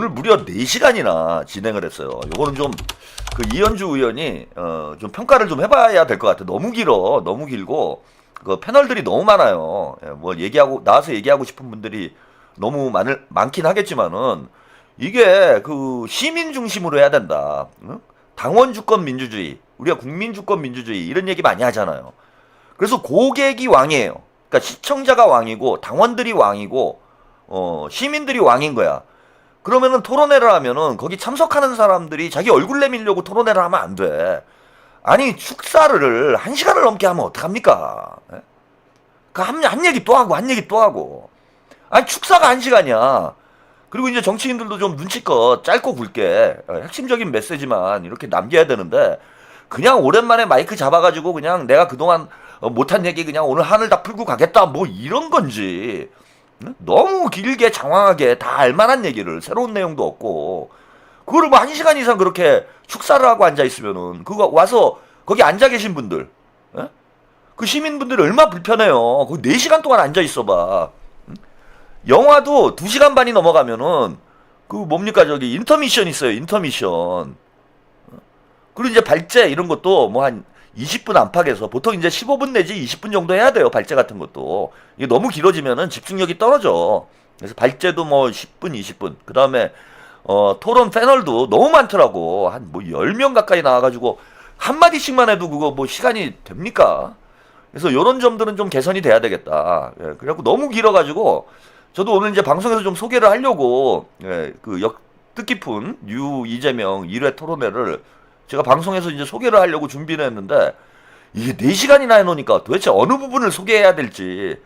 오늘 무려 4시간이나 진행을 했어요. 요거는 좀 그 이현주 의원이 좀 평가를 좀 해봐야 될 것 같아. 너무 길어, 너무 길고 그 패널들이 너무 많아요. 예, 뭐 얘기하고 나와서 얘기하고 싶은 분들이 너무 많긴 하겠지만은 이게 그 시민 중심으로 해야 된다. 응? 당원 주권 민주주의, 우리가 국민 주권 민주주의 이런 얘기 많이 하잖아요. 그래서 고객이 왕이에요. 그러니까 시청자가 왕이고 당원들이 왕이고 시민들이 왕인 거야. 그러면은 토론회를 하면은 거기 참석하는 사람들이 자기 얼굴 내밀려고 토론회를 하면 안 돼. 아니 축사를 1시간을 넘게 하면 어떡합니까? 예? 한 얘기 또 하고 한 얘기 또 하고. 아니 축사가 1시간이야. 그리고 이제 정치인들도 좀 눈치껏 짧고 굵게 핵심적인 메시지만 이렇게 남겨야 되는데 그냥 오랜만에 마이크 잡아가지고 그냥 내가 그동안 못한 얘기 그냥 오늘 하늘 다 풀고 가겠다 뭐 이런 건지 너무 길게 장황하게 다 알만한 얘기를 새로운 내용도 없고 그거를 뭐 1시간 이상 그렇게 축사를 하고 앉아있으면은 그거 와서 거기 앉아 계신 분들 예? 그 시민분들이 얼마나 불편해요. 거기 4시간 동안 앉아있어봐. 영화도 2시간 반이 넘어가면은 그 뭡니까 저기 인터미션 있어요. 인터미션. 그리고 이제 발제 이런 것도 뭐 한 20분 안팎에서 보통 이제 15분 내지 20분 정도 해야 돼요. 발제 같은 것도. 이게 너무 길어지면은 집중력이 떨어져. 그래서 발제도 뭐 10분, 20분. 그 다음에 토론 패널도 너무 많더라고. 한 뭐 10명 가까이 나와가지고 한마디씩만 해도 그거 뭐 시간이 됩니까? 그래서 요런 점들은 좀 개선이 돼야 되겠다. 예, 그래갖고 너무 길어가지고 저도 오늘 이제 방송에서 좀 소개를 하려고 그 뜻깊은 이재명 1회 토론회를 제가 방송에서 이제 소개를 하려고 준비를 했는데 이게 4시간이나 해놓으니까 도대체 어느 부분을 소개해야 될지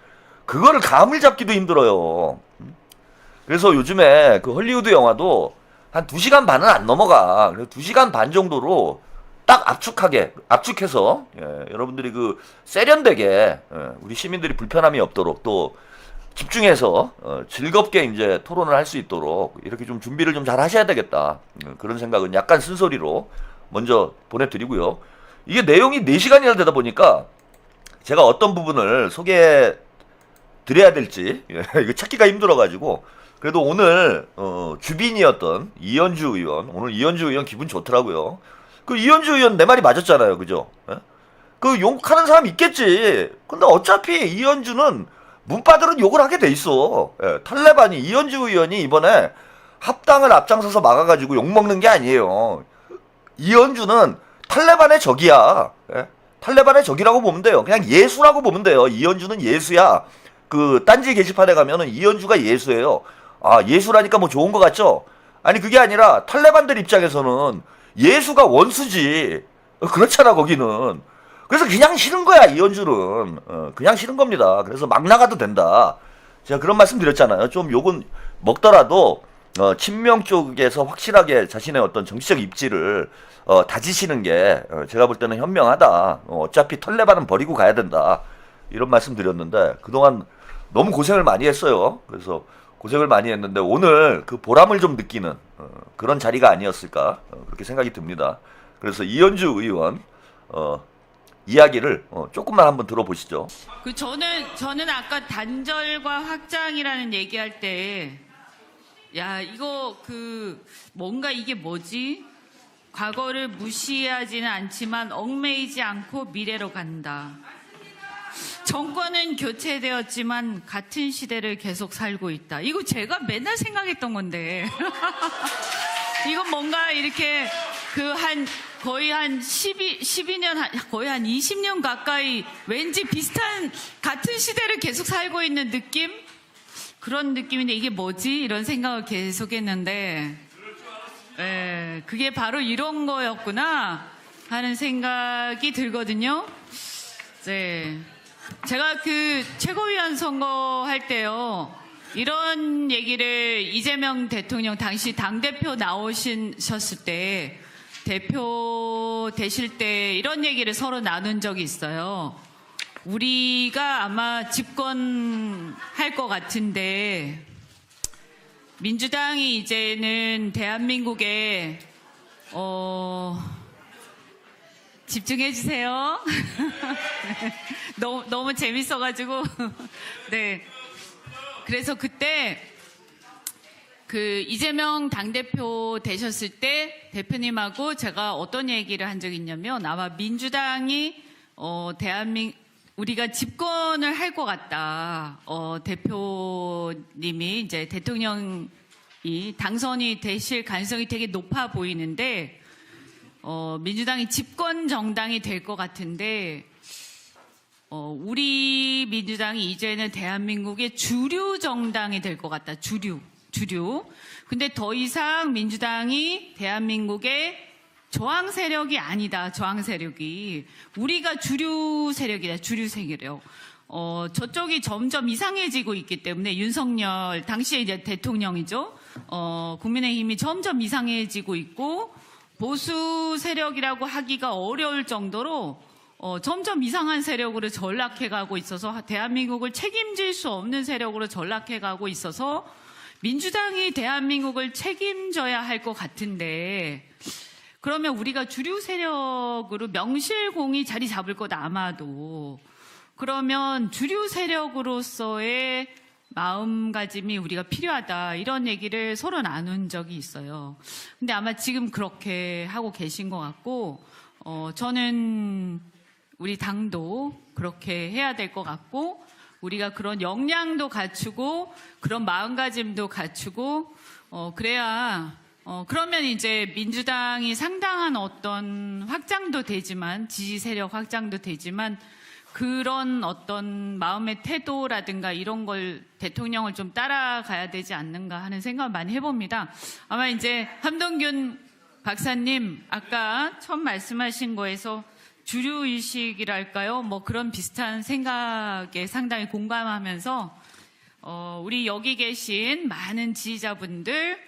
그거를 감을 잡기도 힘들어요. 그래서 요즘에 그 헐리우드 영화도 한 2시간 반은 안 넘어가. 그래서 2시간 반 정도로 딱 압축해서 여러분들이 그 세련되게 우리 시민들이 불편함이 없도록 또 집중해서 즐겁게 이제 토론을 할 수 있도록 이렇게 좀 준비를 좀 잘 하셔야 되겠다. 그런 생각은 약간 쓴소리로 먼저 보내드리고요. 이게 내용이 4시간이나 되다 보니까 제가 어떤 부분을 소개해 드려야 될지 이거 찾기가 힘들어가지고 그래도 오늘 주빈이었던 이현주 의원 오늘 이현주 의원 기분 좋더라고요. 그 이현주 의원 내 말이 맞았잖아요. 그죠? 그 욕하는 사람 있겠지. 근데 어차피 이현주는 문바들은 욕을 하게 돼 있어. 탈레반이 이현주 의원이 이번에 합당을 앞장서서 막아가지고 욕먹는 게 아니에요. 이현주는 탈레반의 적이야. 탈레반의 적이라고 보면 돼요. 그냥 예수라고 보면 돼요. 이현주는 예수야. 그 딴지 게시판에 가면은 이현주가 예수예요. 아 예수라니까 뭐 좋은 거 같죠? 아니 그게 아니라 탈레반들 입장에서는 예수가 원수지. 그렇잖아 거기는. 그래서 그냥 싫은 거야 이현주는. 그냥 싫은 겁니다. 그래서 막 나가도 된다. 제가 그런 말씀 드렸잖아요. 좀 욕은 먹더라도 친명 쪽에서 확실하게 자신의 어떤 정치적 입지를 다지시는 게 제가 볼 때는 현명하다. 어차피 털레반은 버리고 가야 된다. 이런 말씀 드렸는데 그동안 너무 고생을 많이 했어요. 그래서 고생을 많이 했는데 오늘 그 보람을 좀 느끼는 그런 자리가 아니었을까 그렇게 생각이 듭니다. 그래서 이현주 의원 이야기를 조금만 한번 들어보시죠. 그 저는 아까 단절과 확장이라는 얘기할 때 야 이거 그 뭔가 이게 뭐지? 과거를 무시하지는 않지만 얽매이지 않고 미래로 간다. 정권은 교체되었지만 같은 시대를 계속 살고 있다. 이거 제가 맨날 생각했던 건데 이건 뭔가 이렇게 그 거의 한 12년, 거의 한 20년 가까이 왠지 비슷한 같은 시대를 계속 살고 있는 느낌? 그런 느낌인데 이게 뭐지? 이런 생각을 계속 했는데 그게 바로 이런 거였구나 하는 생각이 들거든요. 네. 제가 그 최고위원 선거 할 때요. 이런 얘기를 이재명 대통령 당시 당대표 나오셨을 때 대표 되실 때 이런 얘기를 서로 나눈 적이 있어요. 우리가 아마 집권할 것 같은데 민주당이 이제는 대한민국에 집중해 주세요. 너무 재밌어가지고 네. 그래서 그때 그 이재명 당대표 되셨을 때 대표님하고 제가 어떤 얘기를 한 적이 있냐면 아마 민주당이 우리가 집권을 할 것 같다. 대표님이 이제 대통령이 당선이 되실 가능성이 되게 높아 보이는데 민주당이 집권 정당이 될 것 같은데 우리 민주당이 이제는 대한민국의 주류 정당이 될 것 같다. 주류. 근데 더 이상 민주당이 대한민국의 저항 세력이 아니다. 저항 세력이. 우리가 주류 세력이다. 주류 세력. 저쪽이 점점 이상해지고 있기 때문에 윤석열, 당시에 이제 대통령이죠. 국민의힘이 점점 이상해지고 있고 보수 세력이라고 하기가 어려울 정도로 점점 이상한 세력으로 전락해 가고 있어서 대한민국을 책임질 수 없는 세력으로 전락해 가고 있어서 민주당이 대한민국을 책임져야 할 것 같은데 그러면 우리가 주류 세력으로 명실공히 자리 잡을 것 아마도 그러면 주류 세력으로서의 마음가짐이 우리가 필요하다 이런 얘기를 서로 나눈 적이 있어요. 근데 아마 지금 그렇게 하고 계신 것 같고 저는 우리 당도 그렇게 해야 될 것 같고 우리가 그런 역량도 갖추고 그런 마음가짐도 갖추고 그래야 그러면 이제 민주당이 상당한 어떤 확장도 되지만 지지 세력 확장도 되지만 그런 어떤 마음의 태도라든가 이런 걸 대통령을 좀 따라가야 되지 않는가 하는 생각을 많이 해봅니다. 아마 이제 함동균 박사님 아까 처음 말씀하신 거에서 주류의식이랄까요? 뭐 그런 비슷한 생각에 상당히 공감하면서 우리 여기 계신 많은 지지자분들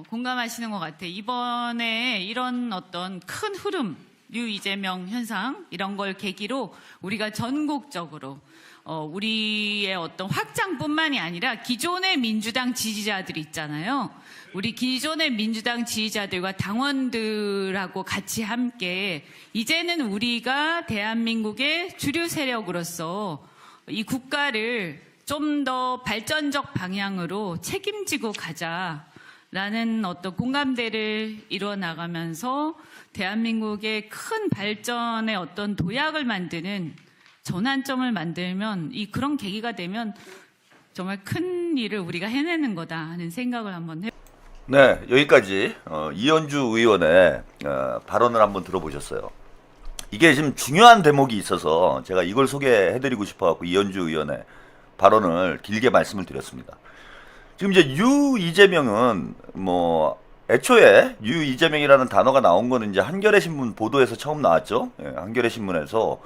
공감하시는 것 같아요. 이번에 이런 어떤 큰 흐름, 류 이재명 현상 이런 걸 계기로 우리가 전국적으로 우리의 어떤 확장뿐만이 아니라 기존의 민주당 지지자들이 있잖아요. 우리 기존의 민주당 지지자들과 당원들하고 같이 함께 이제는 우리가 대한민국의 주류 세력으로서 이 국가를 좀 더 발전적 방향으로 책임지고 가자라는 어떤 공감대를 이뤄나가면서 대한민국의 큰 발전의 어떤 도약을 만드는 전환점을 만들면 그런 계기가 되면 정말 큰 일을 우리가 해내는 거다 하는 생각을 한번 해봅니다. 네, 여기까지 이현주 의원의 발언을 한번 들어보셨어요. 이게 지금 중요한 대목이 있어서 제가 이걸 소개해드리고 싶어갖고 이현주 의원의 발언을 길게 말씀을 드렸습니다. 지금 이제 이재명은 애초에 이재명이라는 단어가 나온 거는 이제 한겨레 신문 보도에서 처음 나왔죠. 예, 한겨레 신문에서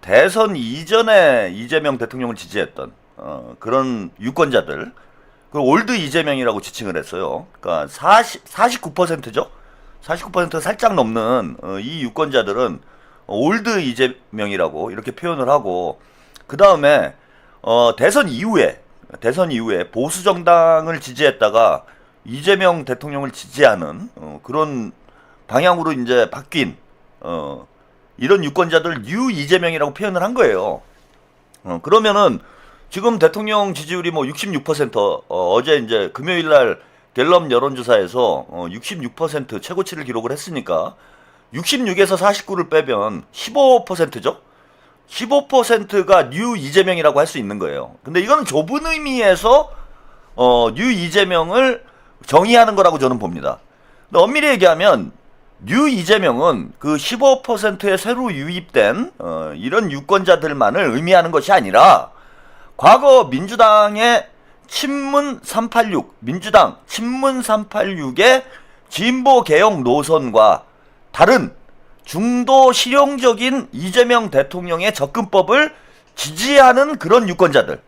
대선 이전에 이재명 대통령을 지지했던 그런 유권자들, 그 올드 이재명이라고 지칭을 했어요. 그러니까 49%죠. 49% 살짝 넘는 이 유권자들은 올드 이재명이라고 이렇게 표현을 하고, 그 다음에 대선 이후에 보수 정당을 지지했다가 이재명 대통령을 지지하는 그런 방향으로 이제 바뀐 이런 유권자들 뉴 이재명이라고 표현을 한 거예요. 그러면은 지금 대통령 지지율이 66%, 어제 이제 금요일 날 갤럽 여론조사에서 66% 최고치를 기록을 했으니까 66에서 49를 빼면 15%죠. 15%가 뉴 이재명이라고 할 수 있는 거예요. 근데 이거는 좁은 의미에서 뉴 이재명을 정의하는 거라고 저는 봅니다. 근데 엄밀히 얘기하면 뉴 이재명은 그 15%의 새로 유입된 이런 유권자들만을 의미하는 것이 아니라 과거 민주당의 친문 386, 민주당 친문 386의 진보 개혁 노선과 다른 중도 실용적인 이재명 대통령의 접근법을 지지하는 그런 유권자들.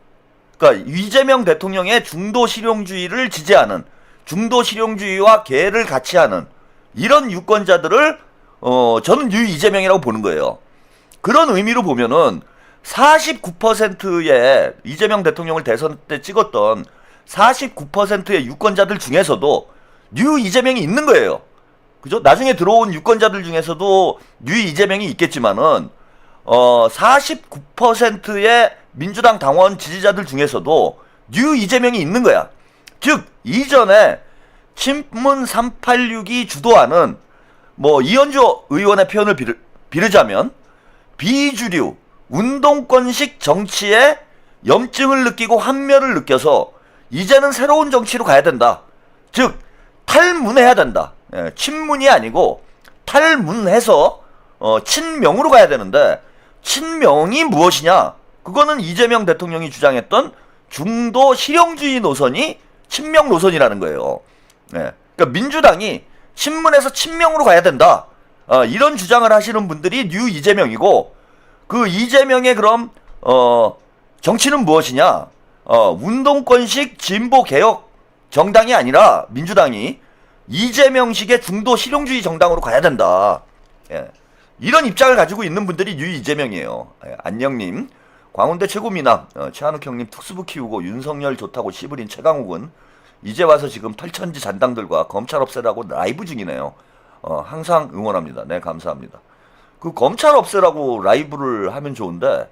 그러니까 이재명 대통령의 중도 실용주의를 지지하는, 중도 실용주의와 계를 같이 하는 이런 유권자들을 저는 뉴 이재명이라고 보는 거예요. 그런 의미로 보면은 49%의 이재명 대통령을 대선 때 찍었던 49%의 유권자들 중에서도 뉴 이재명이 있는 거예요. 그죠? 나중에 들어온 유권자들 중에서도 뉴 이재명이 있겠지만은 49%의 민주당 당원 지지자들 중에서도 뉴 이재명이 있는 거야. 즉 이전에 친문 386이 주도하는 뭐 이현주 의원의 표현을 빌으자면 비주류 운동권식 정치에 염증을 느끼고 환멸을 느껴서 이제는 새로운 정치로 가야 된다. 즉 탈문해야 된다. 예, 친문이 아니고 탈문해서 친명으로 가야 되는데 친명이 무엇이냐? 그거는 이재명 대통령이 주장했던 중도 실용주의 노선이 친명 노선이라는 거예요. 예, 그러니까 민주당이 친문에서 친명으로 가야 된다. 이런 주장을 하시는 분들이 뉴 이재명이고 그 이재명의 그럼 정치는 무엇이냐? 운동권식 진보 개혁 정당이 아니라 민주당이 이재명식의 중도 실용주의 정당으로 가야 된다. 예. 이런 입장을 가지고 있는 분들이 뉴 이재명이에요. 예. 안녕님, 광운대 최고 미남, 최한욱 형님 특수부 키우고 윤석열 좋다고 씨부린 최강욱은 이제 와서 지금 털천지 잔당들과 검찰 없애라고 라이브 중이네요. 항상 응원합니다. 네, 감사합니다. 그 검찰 없애라고 라이브를 하면 좋은데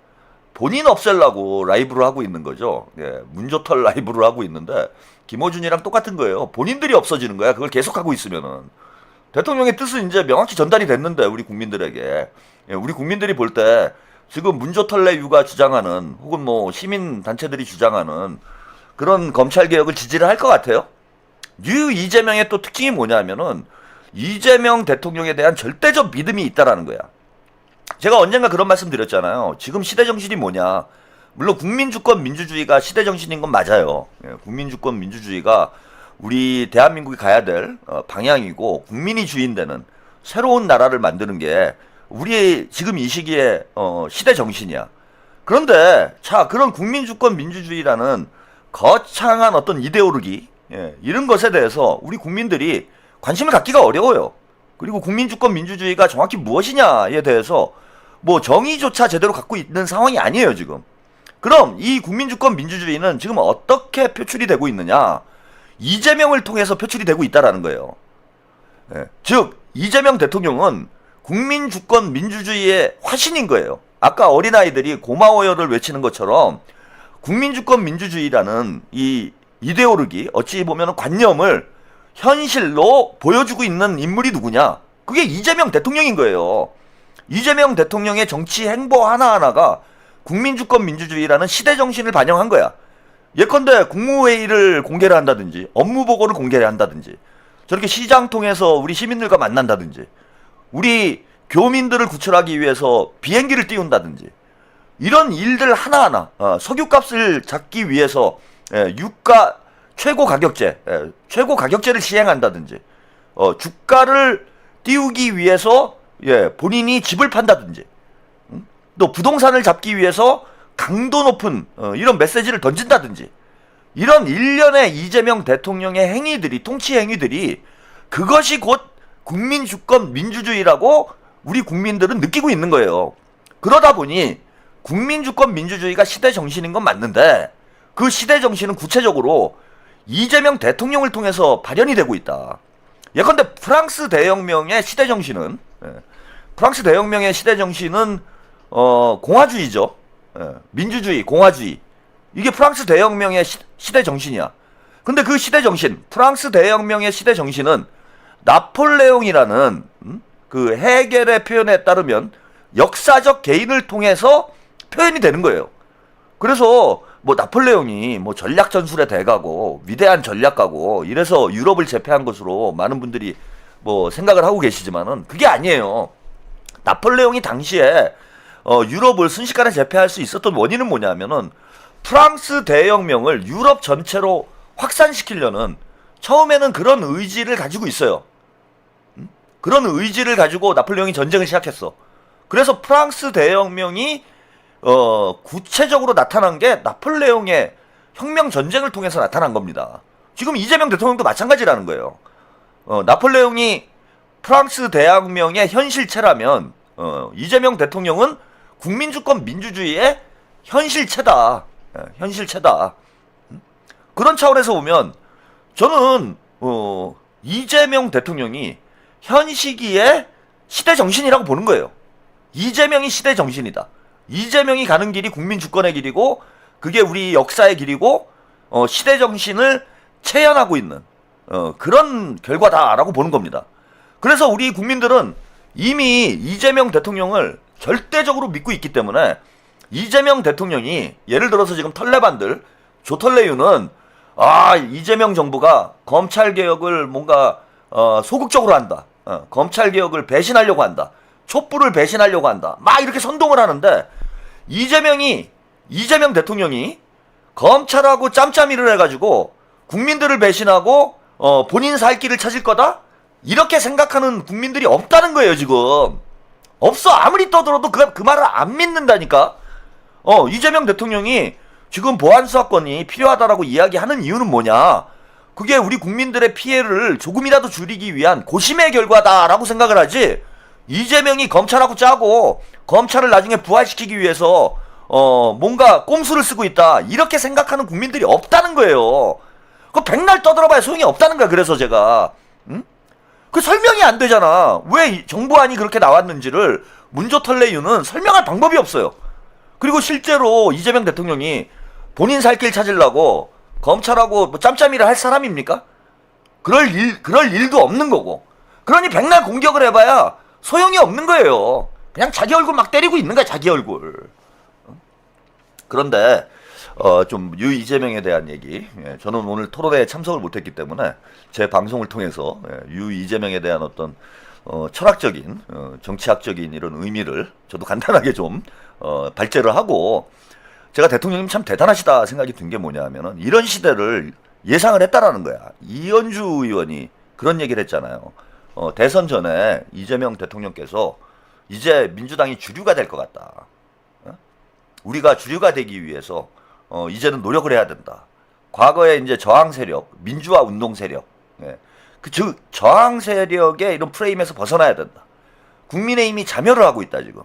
본인 없애려고 라이브를 하고 있는 거죠. 예, 문조털 라이브를 하고 있는데 김어준이랑 똑같은 거예요. 본인들이 없어지는 거야. 그걸 계속하고 있으면은. 대통령의 뜻은 이제 명확히 전달이 됐는데 우리 국민들에게. 예, 우리 국민들이 볼 때 지금 문조털 유가 주장하는 혹은 뭐 시민단체들이 주장하는 그런 검찰개혁을 지지를 할 것 같아요. 뉴 이재명의 또 특징이 뭐냐면은 이재명 대통령에 대한 절대적 믿음이 있다라는 거야. 제가 언젠가 그런 말씀 드렸잖아요. 지금 시대 정신이 뭐냐. 물론 국민주권 민주주의가 시대 정신인 건 맞아요. 예, 국민주권 민주주의가 우리 대한민국이 가야 될 방향이고 국민이 주인되는 새로운 나라를 만드는 게 우리 지금 이 시기에 시대 정신이야. 그런데 자 그런 국민주권 민주주의라는 거창한 어떤 이데올로기 이런 것에 대해서 우리 국민들이 관심을 갖기가 어려워요. 그리고 국민주권 민주주의가 정확히 무엇이냐에 대해서 뭐 정의조차 제대로 갖고 있는 상황이 아니에요 지금. 그럼 이 국민주권 민주주의는 지금 어떻게 표출이 되고 있느냐? 이재명을 통해서 표출이 되고 있다라는 거예요. 즉 이재명 대통령은 국민주권 민주주의의 화신인 거예요. 아까 어린아이들이 고마워요를 외치는 것처럼 국민주권 민주주의라는 이 이데올로기, 어찌 보면 관념을 현실로 보여주고 있는 인물이 누구냐? 그게 이재명 대통령인 거예요. 이재명 대통령의 정치 행보 하나하나가 국민주권 민주주의라는 시대 정신을 반영한 거야. 예컨대 국무회의를 공개를 한다든지 업무보고를 공개를 한다든지 저렇게 시장 통해서 우리 시민들과 만난다든지 우리 교민들을 구출하기 위해서 비행기를 띄운다든지 이런 일들 하나하나 석유값을 잡기 위해서 유가 최고 가격제 최고 가격제를 시행한다든지 주가를 띄우기 위해서 본인이 집을 판다든지 또 부동산을 잡기 위해서 강도 높은 이런 메시지를 던진다든지 이런 일련의 이재명 대통령의 행위들이 통치 행위들이 그것이 곧 국민주권 민주주의라고 우리 국민들은 느끼고 있는 거예요. 그러다 보니 국민주권 민주주의가 시대 정신인 건 맞는데 그 시대 정신은 구체적으로 이재명 대통령을 통해서 발현이 되고 있다. 예컨대 프랑스 대혁명의 시대 정신은 공화주의죠. 민주주의, 공화주의. 이게 프랑스 대혁명의 시대 정신이야. 근데 그 시대 정신, 프랑스 대혁명의 시대 정신은 나폴레옹이라는 그 헤겔의 표현에 따르면 역사적 개인을 통해서 표현이 되는 거예요. 그래서 뭐 나폴레옹이 뭐 전략 전술의 대가고 위대한 전략가고 이래서 유럽을 제패한 것으로 많은 분들이 뭐 생각을 하고 계시지만은 그게 아니에요. 나폴레옹이 당시에 유럽을 순식간에 제패할 수 있었던 원인은 뭐냐면은 프랑스 대혁명을 유럽 전체로 확산시키려는 처음에는 그런 의지를 가지고 있어요. 그런 의지를 가지고 나폴레옹이 전쟁을 시작했어. 그래서 프랑스 대혁명이 구체적으로 나타난 게 나폴레옹의 혁명 전쟁을 통해서 나타난 겁니다. 지금 이재명 대통령도 마찬가지라는 거예요. 나폴레옹이 프랑스 대혁명의 현실체라면 이재명 대통령은 국민주권 민주주의의 현실체다. 현실체다. 그런 차원에서 보면 저는 이재명 대통령이 현 시기의 시대 정신이라고 보는 거예요. 이재명이 시대 정신이다. 이재명이 가는 길이 국민주권의 길이고 그게 우리 역사의 길이고 시대 정신을 체현하고 있는 그런 결과다라고 보는 겁니다. 그래서 우리 국민들은 이미 이재명 대통령을 절대적으로 믿고 있기 때문에 이재명 대통령이 예를 들어서 지금 털레반들 조털레유는 이재명 정부가 검찰개혁을 뭔가 소극적으로 한다. 검찰개혁을 배신하려고 한다. 촛불을 배신하려고 한다. 막 이렇게 선동을 하는데 이재명 대통령이 검찰하고 짬짬이를 해가지고 국민들을 배신하고 본인 살 길을 찾을 거다? 이렇게 생각하는 국민들이 없다는 거예요 지금. 없어. 아무리 떠들어도 그 말을 안 믿는다니까. 이재명 대통령이 지금 보안수사권이 필요하다라고 이야기하는 이유는 뭐냐? 그게 우리 국민들의 피해를 조금이라도 줄이기 위한 고심의 결과다라고 생각을 하지. 이재명이 검찰하고 짜고 검찰을 나중에 부활시키기 위해서 뭔가 꼼수를 쓰고 있다 이렇게 생각하는 국민들이 없다는 거예요. 그 백날 떠들어봐야 소용이 없다는 거야. 그래서 제가 그 설명이 안 되잖아. 왜 정부안이 그렇게 나왔는지를 문조털레유는 설명할 방법이 없어요. 그리고 실제로 이재명 대통령이 본인 살 길 찾으려고 검찰하고 뭐 짬짬이를 할 사람입니까? 그럴 일도 없는 거고. 그러니 백날 공격을 해봐야 소용이 없는 거예요. 그냥 자기 얼굴 막 때리고 있는 거야, 자기 얼굴. 그런데 좀 유 이재명에 대한 얘기. 저는 오늘 토론회에 참석을 못했기 때문에 제 방송을 통해서 유 이재명에 대한 어떤 철학적인 정치학적인 이런 의미를 저도 간단하게 좀 발제를 하고, 제가 대통령님 참 대단하시다 생각이 든 게 뭐냐 하면은 이런 시대를 예상을 했다라는 거야. 이현주 의원이 그런 얘기를 했잖아요. 대선 전에 이재명 대통령께서 이제 민주당이 주류가 될 것 같다. 우리가 주류가 되기 위해서 이제는 노력을 해야 된다. 과거에 이제 저항 세력, 민주화 운동 세력, 즉 저항 세력의 이런 프레임에서 벗어나야 된다. 국민의힘이 자멸을 하고 있다 지금.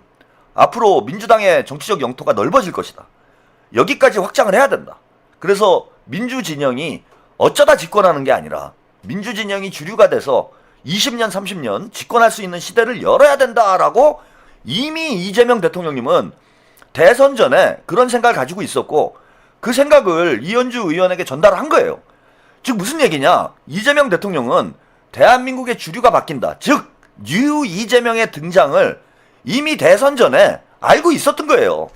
앞으로 민주당의 정치적 영토가 넓어질 것이다. 여기까지 확장을 해야 된다. 그래서 민주 진영이 어쩌다 집권하는 게 아니라 민주 진영이 주류가 돼서 20년, 30년 집권할 수 있는 시대를 열어야 된다라고 이미 이재명 대통령님은 대선 전에 그런 생각을 가지고 있었고, 그 생각을 이현주 의원에게 전달한 거예요. 즉 무슨 얘기냐? 이재명 대통령은 대한민국의 주류가 바뀐다. 즉 뉴 이재명의 등장을 이미 대선 전에 알고 있었던 거예요.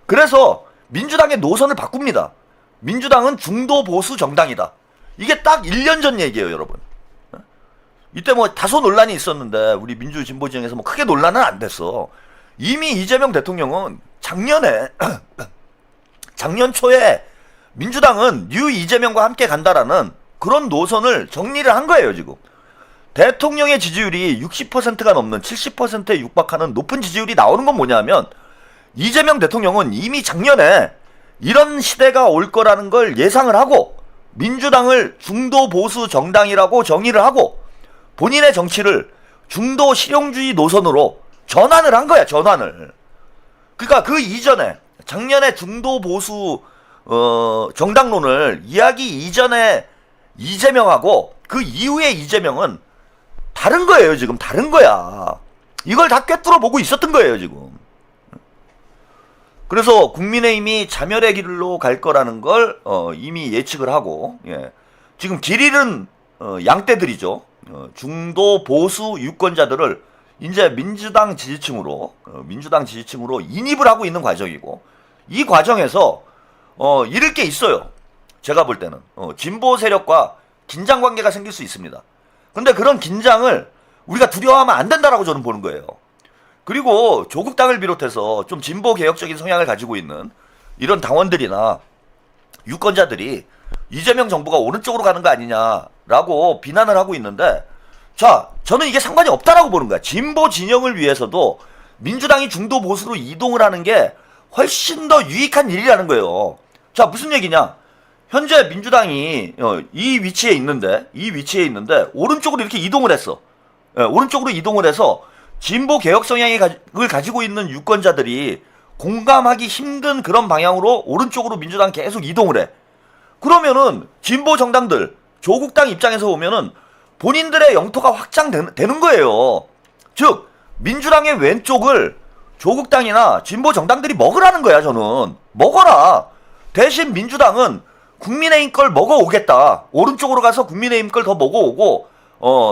그래서 민주당의 노선을 바꿉니다. 민주당은 중도 보수 정당이다. 이게 딱 1년 전 얘기예요, 여러분. 이때 뭐 다소 논란이 있었는데 우리 민주 진보 진영에서 뭐 크게 논란은 안 됐어. 이미 이재명 대통령은 작년 초에 민주당은 뉴 이재명과 함께 간다라는 그런 노선을 정리를 한 거예요, 지금. 대통령의 지지율이 60%가 넘는 70%에 육박하는 높은 지지율이 나오는 건 뭐냐면 이재명 대통령은 이미 작년에 이런 시대가 올 거라는 걸 예상을 하고 민주당을 중도 보수 정당이라고 정의를 하고 본인의 정치를 중도 실용주의 노선으로 전환을 한 거야, 전환을. 그러니까 그 이전에 작년에 중도 보수 정당론을 이야기 이전에 이재명하고 그 이후에 이재명은 다른 거예요, 지금. 다른 거야. 이걸 다 꿰뚫어 보고 있었던 거예요, 지금. 그래서 국민의힘이 자멸의 길로 갈 거라는 걸 이미 예측을 하고, 지금 길 잃은 양떼들이죠. 중도 보수 유권자들을 이제 민주당 지지층으로 인입을 하고 있는 과정이고, 이 과정에서 잃을 게 있어요. 제가 볼 때는 진보 세력과 긴장 관계가 생길 수 있습니다. 근데 그런 긴장을 우리가 두려워하면 안 된다라고 저는 보는 거예요. 그리고 조국당을 비롯해서 좀 진보 개혁적인 성향을 가지고 있는 이런 당원들이나 유권자들이 이재명 정부가 오른쪽으로 가는 거 아니냐라고 비난을 하고 있는데, 자, 저는 이게 상관이 없다라고 보는 거야. 진보 진영을 위해서도 민주당이 중도 보수로 이동을 하는 게 훨씬 더 유익한 일이라는 거예요. 자, 무슨 얘기냐? 현재 민주당이 이 위치에 있는데 오른쪽으로 이렇게 이동을 했어. 오른쪽으로 이동을 해서 진보 개혁 성향을 가지고 있는 유권자들이 공감하기 힘든 그런 방향으로 오른쪽으로 민주당 계속 이동을 해. 그러면은 진보 정당들, 조국당 입장에서 보면은 본인들의 영토가 확장되는 거예요. 즉 민주당의 왼쪽을 조국당이나 진보 정당들이 먹으라는 거야. 저는 먹어라. 대신 민주당은 국민의힘 걸 먹어오겠다. 오른쪽으로 가서 국민의힘 걸 더 먹어오고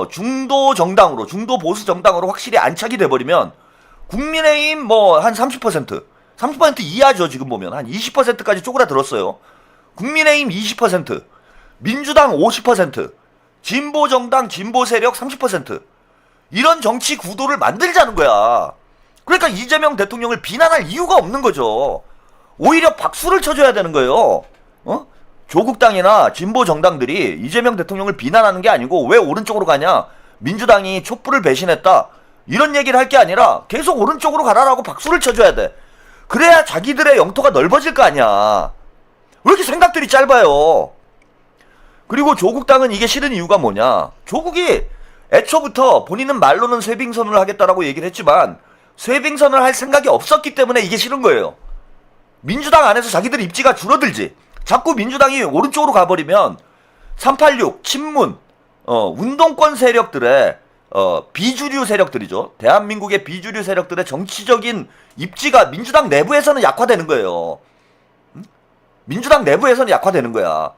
중도 정당으로, 중도 보수 정당으로 확실히 안착이 돼버리면 국민의힘 뭐 한 30% 이하죠. 지금 보면 한 20%까지 쪼그라들었어요. 국민의힘 20%, 민주당 50%, 진보 정당, 진보 세력 30%. 이런 정치 구도를 만들자는 거야. 그러니까 이재명 대통령을 비난할 이유가 없는 거죠. 오히려 박수를 쳐줘야 되는 거예요. 조국당이나 진보 정당들이 이재명 대통령을 비난하는 게 아니고 왜 오른쪽으로 가냐? 민주당이 촛불을 배신했다. 이런 얘기를 할 게 아니라 계속 오른쪽으로 가라라고 박수를 쳐줘야 돼. 그래야 자기들의 영토가 넓어질 거 아니야. 왜 이렇게 생각들이 짧아요? 그리고 조국당은 이게 싫은 이유가 뭐냐? 조국이 애초부터 본인은 말로는 쇄빙선을 하겠다라고 얘기를 했지만 쇄빙선을 할 생각이 없었기 때문에 이게 싫은 거예요. 민주당 안에서 자기들 입지가 줄어들지. 자꾸 민주당이 오른쪽으로 가버리면 386, 친문, 운동권 세력들의 비주류 세력들이죠. 대한민국의 비주류 세력들의 정치적인 입지가 민주당 내부에서는 약화되는 거예요. 민주당 내부에서는 약화되는 거야.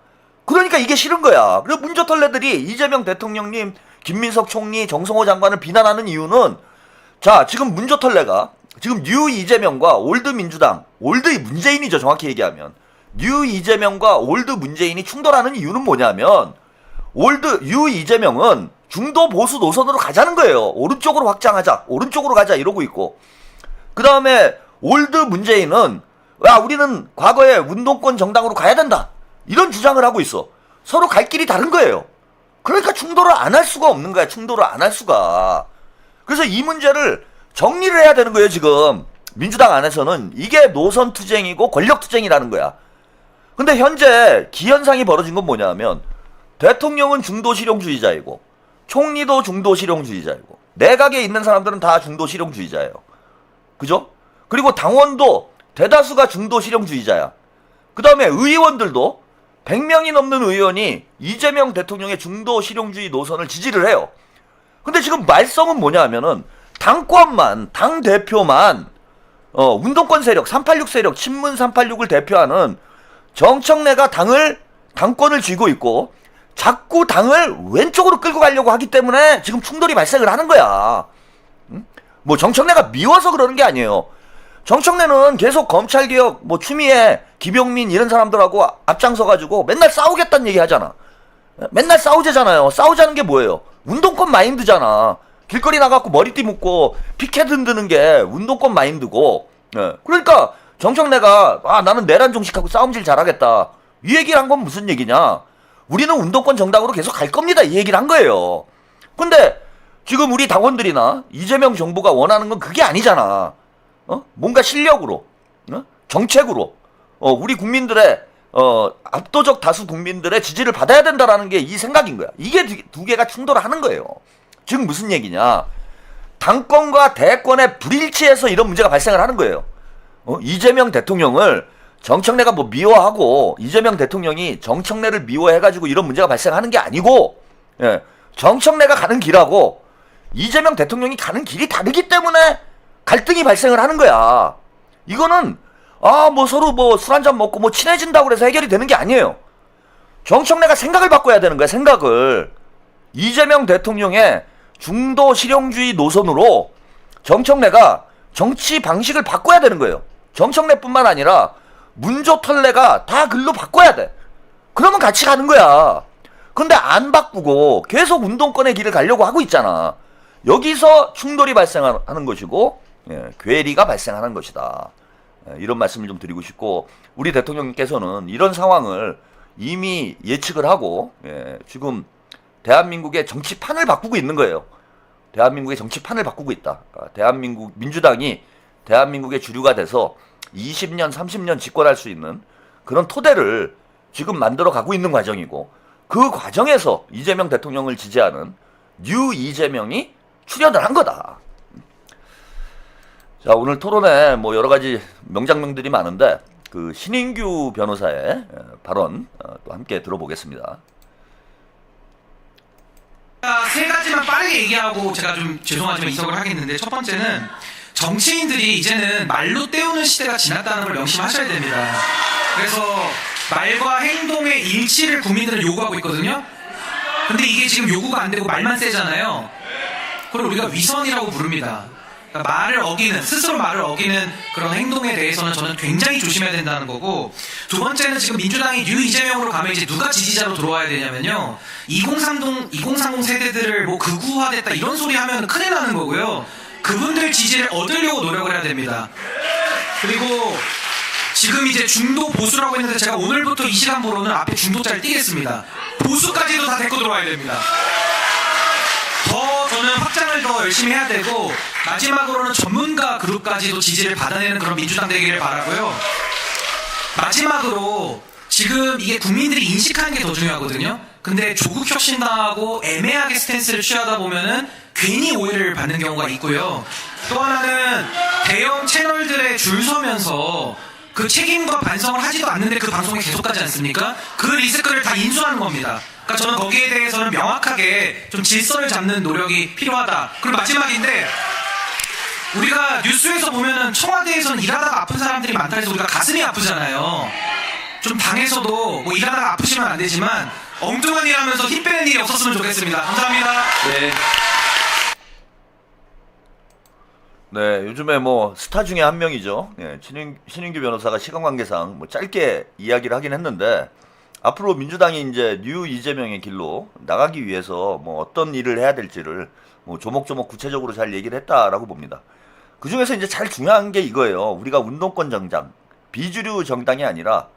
그러니까 이게 싫은 거야. 그리고 문조털레들이 이재명 대통령님, 김민석 총리, 정성호 장관을 비난하는 이유는 자, 지금 문조털레가 지금 뉴 이재명과 올드 민주당, 올드 문재인이죠. 정확히 얘기하면. 뉴 이재명과 올드 문재인이 충돌하는 이유는 뭐냐면 뉴 이재명은 중도 보수 노선으로 가자는 거예요. 오른쪽으로 확장하자. 오른쪽으로 가자 이러고 있고. 그 다음에 올드 문재인은 우리는 과거에 운동권 정당으로 가야 된다. 이런 주장을 하고 있어. 서로 갈 길이 다른 거예요. 그러니까 충돌을 안 할 수가 없는 거야. 충돌을 안 할 수가. 그래서 이 문제를 정리를 해야 되는 거예요. 지금 민주당 안에서는 이게 노선 투쟁이고 권력 투쟁이라는 거야. 근데 현재 기현상이 벌어진 건 뭐냐면 대통령은 중도 실용주의자이고 총리도 중도 실용주의자이고 내각에 있는 사람들은 다 중도 실용주의자예요. 그죠? 그리고 당원도 대다수가 중도 실용주의자야. 그 다음에 의원들도 100명이 넘는 의원이 이재명 대통령의 중도 실용주의 노선을 지지를 해요. 근데 지금 말썽은 뭐냐 하면은 당권만, 당대표만 운동권 세력, 386 세력, 친문 386을 대표하는 정청래가 당권을 쥐고 있고 자꾸 당을 왼쪽으로 끌고 가려고 하기 때문에 지금 충돌이 발생을 하는 거야. 뭐 정청래가 미워서 그러는 게 아니에요. 정청래는 계속 검찰개혁, 뭐 추미애, 김용민 이런 사람들하고 앞장서가지고 맨날 싸우겠다는 얘기 하잖아. 맨날 싸우자잖아요. 싸우자는 게 뭐예요? 운동권 마인드잖아. 길거리 나가고 머리띠 묶고 피켓 흔드는 게 운동권 마인드고. 그러니까 정청래가 나는 내란 종식하고 싸움질 잘하겠다. 이 얘기를 한 건 무슨 얘기냐? 우리는 운동권 정당으로 계속 갈 겁니다. 이 얘기를 한 거예요. 근데 지금 우리 당원들이나 이재명 정부가 원하는 건 그게 아니잖아. 뭔가 실력으로, 정책으로, 우리 국민들의, 압도적 다수 국민들의 지지를 받아야 된다라는 게 이 생각인 거야. 이게 두 개가 충돌을 하는 거예요. 즉 무슨 얘기냐. 당권과 대권의 불일치에서 이런 문제가 발생을 하는 거예요. 이재명 대통령을 정청래가 뭐 미워하고 이재명 대통령이 정청래를 미워해가지고 이런 문제가 발생하는 게 아니고, 정청래가 가는 길하고 이재명 대통령이 가는 길이 다르기 때문에 갈등이 발생을 하는 거야. 이거는 뭐 서로 뭐 술 한잔 먹고 뭐 친해진다고 그래서 해결이 되는 게 아니에요. 정청래가 생각을 바꿔야 되는 거야. 생각을. 이재명 대통령의 중도 실용주의 노선으로 정청래가 정치 방식을 바꿔야 되는 거예요. 정청래뿐만 아니라 문조털래가 다 글로 바꿔야 돼. 그러면 같이 가는 거야. 근데 안 바꾸고 계속 운동권의 길을 가려고 하고 있잖아. 여기서 충돌이 발생하는 것이고 괴리가 발생하는 것이다. 이런 말씀을 좀 드리고 싶고, 우리 대통령께서는 이런 상황을 이미 예측을 하고 지금 대한민국의 정치판을 바꾸고 있는 거예요. 대한민국의 정치판을 바꾸고 있다. 대한민국 민주당이 대한민국의 주류가 돼서 20년, 30년 집권할 수 있는 그런 토대를 지금 만들어 가고 있는 과정이고, 그 과정에서 이재명 대통령을 지지하는 뉴 이재명이 출연을 한 거다. 자, 오늘 토론에 뭐 여러 가지 명장면들이 많은데 그 신인규 변호사의 발언 또 함께 들어보겠습니다. 세 가지만 빠르게 얘기하고 제가 좀 죄송하지만 이석을 하겠는데, 첫 번째는 정치인들이 이제는 말로 때우는 시대가 지났다는 걸 명심하셔야 됩니다. 그래서 말과 행동의 일치를 국민들은 요구하고 있거든요. 근데 이게 지금 요구가 안 되고 말만 세잖아요. 그걸 우리가 위선이라고 부릅니다. 그러니까 말을 어기는, 스스로 말을 어기는 그런 행동에 대해서는 저는 굉장히 조심해야 된다는 거고, 두 번째는 지금 민주당이 뉴 이재명으로 가면 이제 누가 지지자로 들어와야 되냐면요, 2030 세대들을 뭐 극우화됐다 이런 소리 하면 큰일 나는 거고요. 그분들 지지를 얻으려고 노력을 해야 됩니다. 그리고 지금 이제 중도 보수라고 했는데 제가 오늘부터 이 시간 보러는 앞에 중도자를 띄겠습니다. 보수까지도 다 데리고 들어와야 됩니다. 더 저는 확장을 더 열심히 해야 되고, 마지막으로는 전문가 그룹까지도 지지를 받아내는 그런 민주당 되기를 바라고요. 마지막으로 지금 이게 국민들이 인식하는 게 더 중요하거든요. 근데 조국 혁신당하고 애매하게 스탠스를 취하다 보면은 괜히 오해를 받는 경우가 있고요. 또 하나는 대형 채널들에 줄 서면서 그 책임과 반성을 하지도 않는데 그 방송에 계속 가지 않습니까? 그 리스크를 다 인수하는 겁니다. 그러니까 저는 거기에 대해서는 명확하게 좀 질서를 잡는 노력이 필요하다. 그리고 마지막인데, 우리가 뉴스에서 보면은 청와대에서는 일하다가 아픈 사람들이 많다 해서 우리가 가슴이 아프잖아요. 좀 당에서도 뭐 일하다가 아프시면 안 되지만 엉뚱한 일 하면서 힘 빼는 일이 없었으면 좋겠습니다. 감사합니다. 네. 네, 요즘에 뭐 스타 중에 한 명이죠. 예, 신인규 변호사가 시간 관계상 뭐 짧게 이야기를 하긴 했는데, 앞으로 민주당이 이제 뉴 이재명의 길로 나가기 위해서 뭐 어떤 일을 해야 될지를 뭐 조목조목 구체적으로 잘 얘기를 했다라고 봅니다. 그 중에서 이제 제일 중요한 게 이거예요. 우리가 운동권 정당, 비주류 정당이 아니라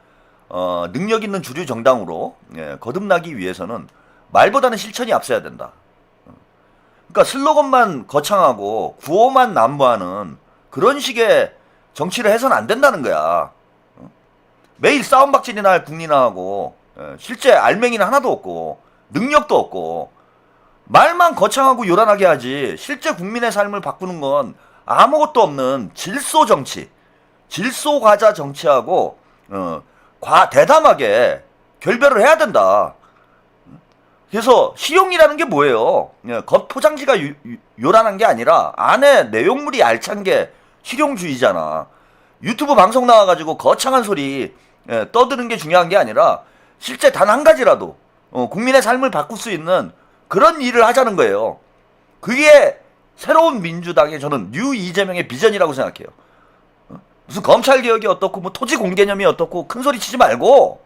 능력 있는 주류 정당으로 거듭나기 위해서는 말보다는 실천이 앞서야 된다. 그러니까 슬로건만 거창하고 구호만 난무하는 그런 식의 정치를 해서는 안 된다는 거야. 매일 싸움박질이나 할 국민하고 실제 알맹이는 하나도 없고 능력도 없고 말만 거창하고 요란하게 하지 실제 국민의 삶을 바꾸는 건 아무것도 없는 질소 정치, 질소 과자 정치하고 대담하게 결별을 해야 된다. 그래서 실용이라는 게 뭐예요? 겉 포장지가 요란한 게 아니라 안에 내용물이 알찬 게 실용주의잖아. 유튜브 방송 나와가지고 거창한 소리 떠드는 게 중요한 게 아니라 실제 단 한 가지라도 국민의 삶을 바꿀 수 있는 그런 일을 하자는 거예요. 그게 새로운 민주당의 저는 뉴 이재명의 비전이라고 생각해요. 무슨 검찰개혁이 어떻고 뭐 토지공개념이 어떻고 큰 소리 치지 말고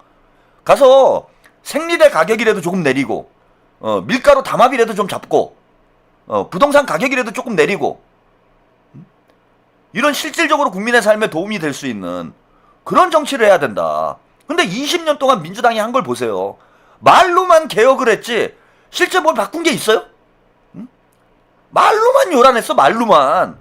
가서 생리대 가격이라도 조금 내리고 밀가루 담합이라도 좀 잡고 부동산 가격이라도 조금 내리고 이런 실질적으로 국민의 삶에 도움이 될 수 있는 그런 정치를 해야 된다. 근데 20년 동안 민주당이 한 걸 보세요. 말로만 개혁을 했지 실제 뭘 바꾼 게 있어요? 응? 말로만 요란했어. 말로만.